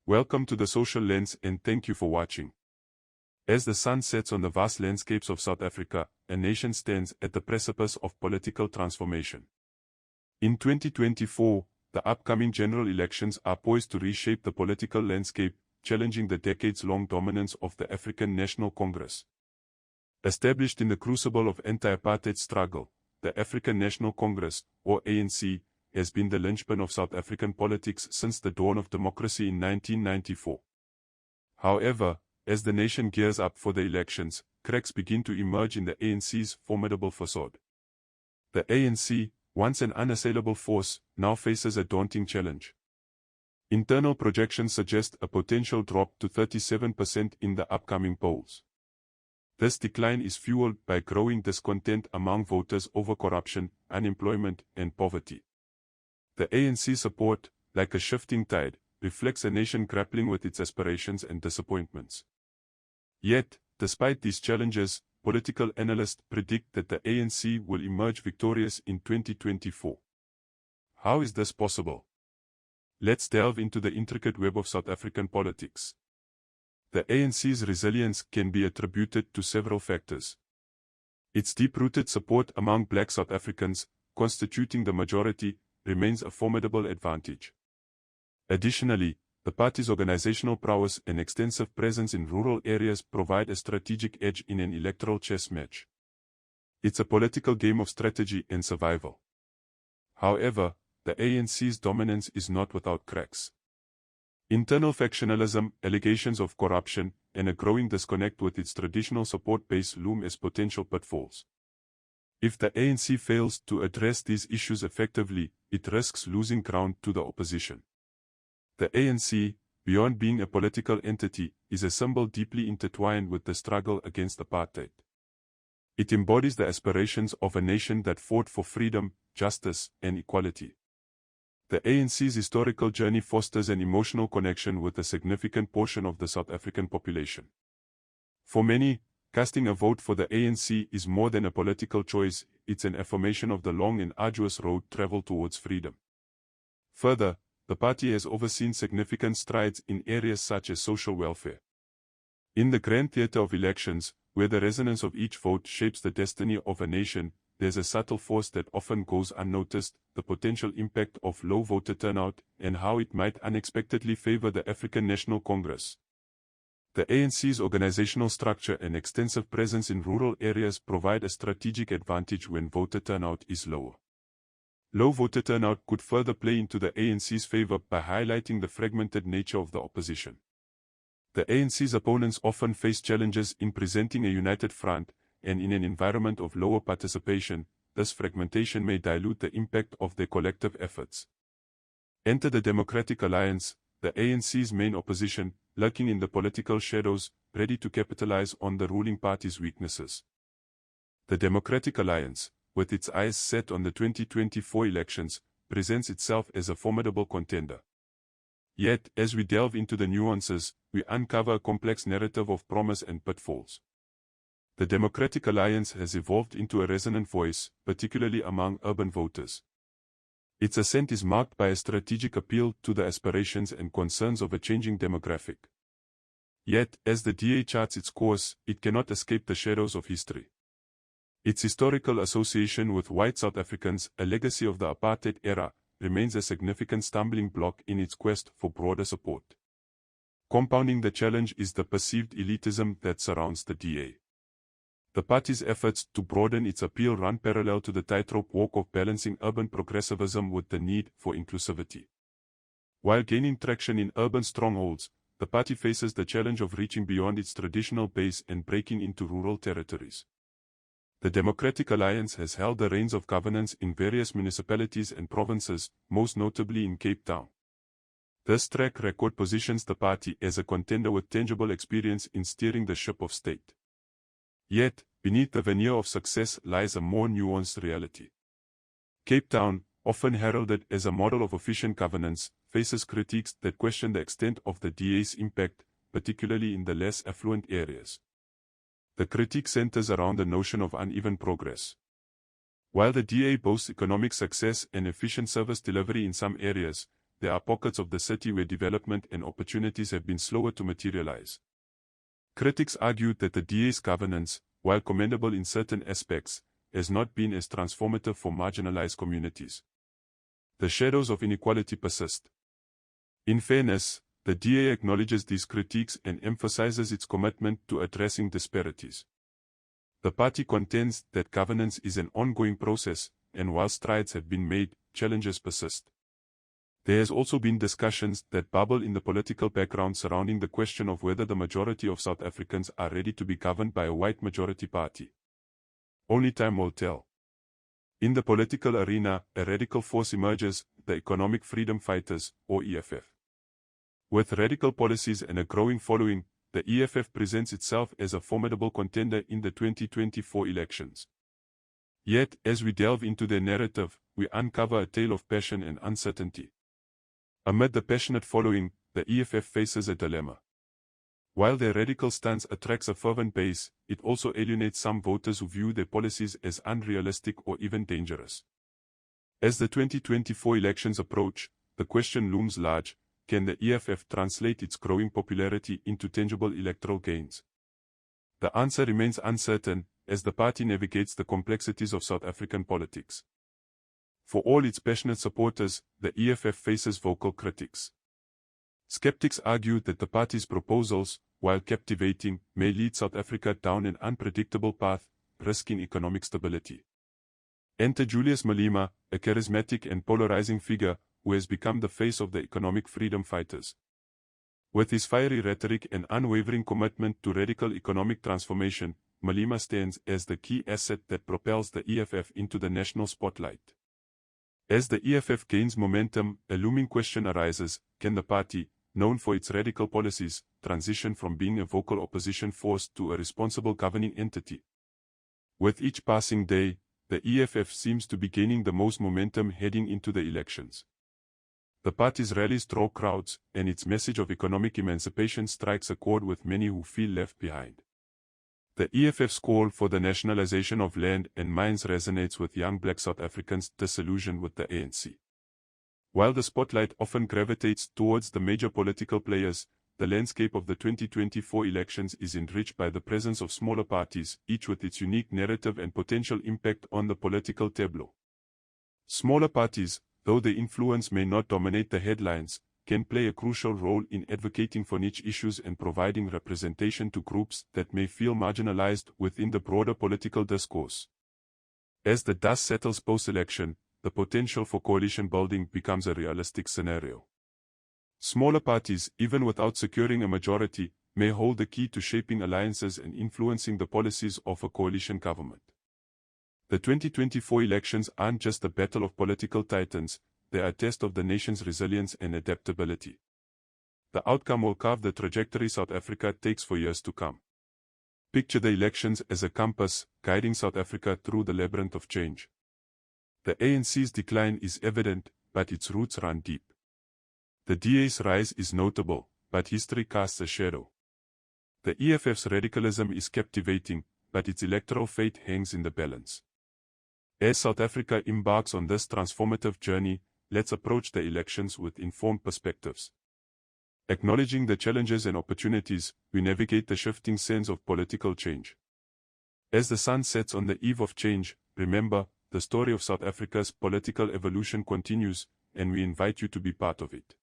Welcome to the Social Lens and thank you for watching. As the sun sets on the vast landscapes of South Africa, a nation stands at the precipice of political transformation. In 2024, the upcoming general elections are poised to reshape the political landscape, challenging the decades-long dominance of the African National Congress. Established in the crucible of anti-apartheid struggle, the African National Congress, or ANC, has been the linchpin of South African politics since the dawn of democracy in 1994. However, as the nation gears up for the elections, cracks begin to emerge in the ANC's formidable facade. The ANC, once an unassailable force, now faces a daunting challenge. Internal projections suggest a potential drop to 37% in the upcoming polls. This decline is fueled by growing discontent among voters over corruption, unemployment, and poverty. The ANC support, like a shifting tide, reflects a nation grappling with its aspirations and disappointments. Yet, despite these challenges, political analysts predict that the ANC will emerge victorious in 2024. How is this possible? Let's delve into the intricate web of South African politics. The ANC's resilience can be attributed to several factors. Its deep-rooted support among black South Africans, constituting the majority, remains a formidable advantage. Additionally, the party's organizational prowess and extensive presence in rural areas provide a strategic edge in an electoral chess match. It's a political game of strategy and survival. However, the ANC's dominance is not without cracks. Internal factionalism, allegations of corruption, and a growing disconnect with its traditional support base loom as potential pitfalls. If the ANC fails to address these issues effectively, it risks losing ground to the opposition. The ANC, beyond being a political entity, is a symbol deeply intertwined with the struggle against apartheid. It embodies the aspirations of a nation that fought for freedom, justice, and equality. The ANC's historical journey fosters an emotional connection with a significant portion of the South African population. For many, casting a vote for the ANC is more than a political choice, it's an affirmation of the long and arduous road traveled towards freedom. Further, the party has overseen significant strides in areas such as social welfare. In the grand theater of elections, where the resonance of each vote shapes the destiny of a nation, there's a subtle force that often goes unnoticed: the potential impact of low voter turnout and how it might unexpectedly favor the African National Congress. The ANC's organizational structure and extensive presence in rural areas provide a strategic advantage when voter turnout is lower. Low voter turnout could further play into the ANC's favor by highlighting the fragmented nature of the opposition. The ANC's opponents often face challenges in presenting a united front, and in an environment of lower participation, this fragmentation may dilute the impact of their collective efforts. Enter the Democratic Alliance, the ANC's main opposition, lurking in the political shadows, ready to capitalize on the ruling party's weaknesses. The Democratic Alliance, with its eyes set on the 2024 elections, presents itself as a formidable contender. Yet, as we delve into the nuances, we uncover a complex narrative of promise and pitfalls. The Democratic Alliance has evolved into a resonant voice, particularly among urban voters. Its ascent is marked by a strategic appeal to the aspirations and concerns of a changing demographic. Yet, as the DA charts its course, it cannot escape the shadows of history. Its historical association with white South Africans, a legacy of the apartheid era, remains a significant stumbling block in its quest for broader support. Compounding the challenge is the perceived elitism that surrounds the DA. The party's efforts to broaden its appeal run parallel to the tightrope walk of balancing urban progressivism with the need for inclusivity. While gaining traction in urban strongholds, the party faces the challenge of reaching beyond its traditional base and breaking into rural territories. The Democratic Alliance has held the reins of governance in various municipalities and provinces, most notably in Cape Town. This track record positions the party as a contender with tangible experience in steering the ship of state. Yet, beneath the veneer of success lies a more nuanced reality. Cape Town, often heralded as a model of efficient governance, faces critiques that question the extent of the DA's impact, particularly in the less affluent areas. The critique centers around the notion of uneven progress. While the DA boasts economic success and efficient service delivery in some areas, there are pockets of the city where development and opportunities have been slower to materialize. Critics argued that the DA's governance, while commendable in certain aspects, has not been as transformative for marginalized communities. The shadows of inequality persist. In fairness, the DA acknowledges these critiques and emphasizes its commitment to addressing disparities. The party contends that governance is an ongoing process, and while strides have been made, challenges persist. There has also been discussions that bubble in the political background surrounding the question of whether the majority of South Africans are ready to be governed by a white majority party. Only time will tell. In the political arena, a radical force emerges, the Economic Freedom Fighters, or EFF. With radical policies and a growing following, the EFF presents itself as a formidable contender in the 2024 elections. Yet, as we delve into their narrative, we uncover a tale of passion and uncertainty. Amid the passionate following, the EFF faces a dilemma. While their radical stance attracts a fervent base, it also alienates some voters who view their policies as unrealistic or even dangerous. As the 2024 elections approach, the question looms large: can the EFF translate its growing popularity into tangible electoral gains? The answer remains uncertain, as the party navigates the complexities of South African politics. For all its passionate supporters, the EFF faces vocal critics. Skeptics argue that the party's proposals, while captivating, may lead South Africa down an unpredictable path, risking economic stability. Enter Julius Malema, a charismatic and polarizing figure who has become the face of the Economic Freedom Fighters. With his fiery rhetoric and unwavering commitment to radical economic transformation, Malema stands as the key asset that propels the EFF into the national spotlight. As the EFF gains momentum, a looming question arises: can the party, known for its radical policies, transition from being a vocal opposition force to a responsible governing entity? With each passing day, the EFF seems to be gaining the most momentum heading into the elections. The party's rallies draw crowds, and its message of economic emancipation strikes a chord with many who feel left behind. The EFF's call for the nationalization of land and mines resonates with young black South Africans disillusioned with the ANC. While the spotlight often gravitates towards the major political players, the landscape of the 2024 elections is enriched by the presence of smaller parties, each with its unique narrative and potential impact on the political tableau. Smaller parties, though their influence may not dominate the headlines, can play a crucial role in advocating for niche issues and providing representation to groups that may feel marginalized within the broader political discourse. As the dust settles post-election, the potential for coalition building becomes a realistic scenario. Smaller parties, even without securing a majority, may hold the key to shaping alliances and influencing the policies of a coalition government. The 2024 elections aren't just a battle of political titans, they are a test of the nation's resilience and adaptability. The outcome will carve the trajectory South Africa takes for years to come. Picture the elections as a compass, guiding South Africa through the labyrinth of change. The ANC's decline is evident, but its roots run deep. The DA's rise is notable, but history casts a shadow. The EFF's radicalism is captivating, but its electoral fate hangs in the balance. As South Africa embarks on this transformative journey, let's approach the elections with informed perspectives. Acknowledging the challenges and opportunities, we navigate the shifting sands of political change. As the sun sets on the eve of change, remember, the story of South Africa's political evolution continues, and we invite you to be part of it.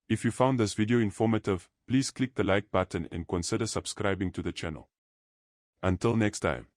If you found this video informative, please click the like button and consider subscribing to the channel. Until next time.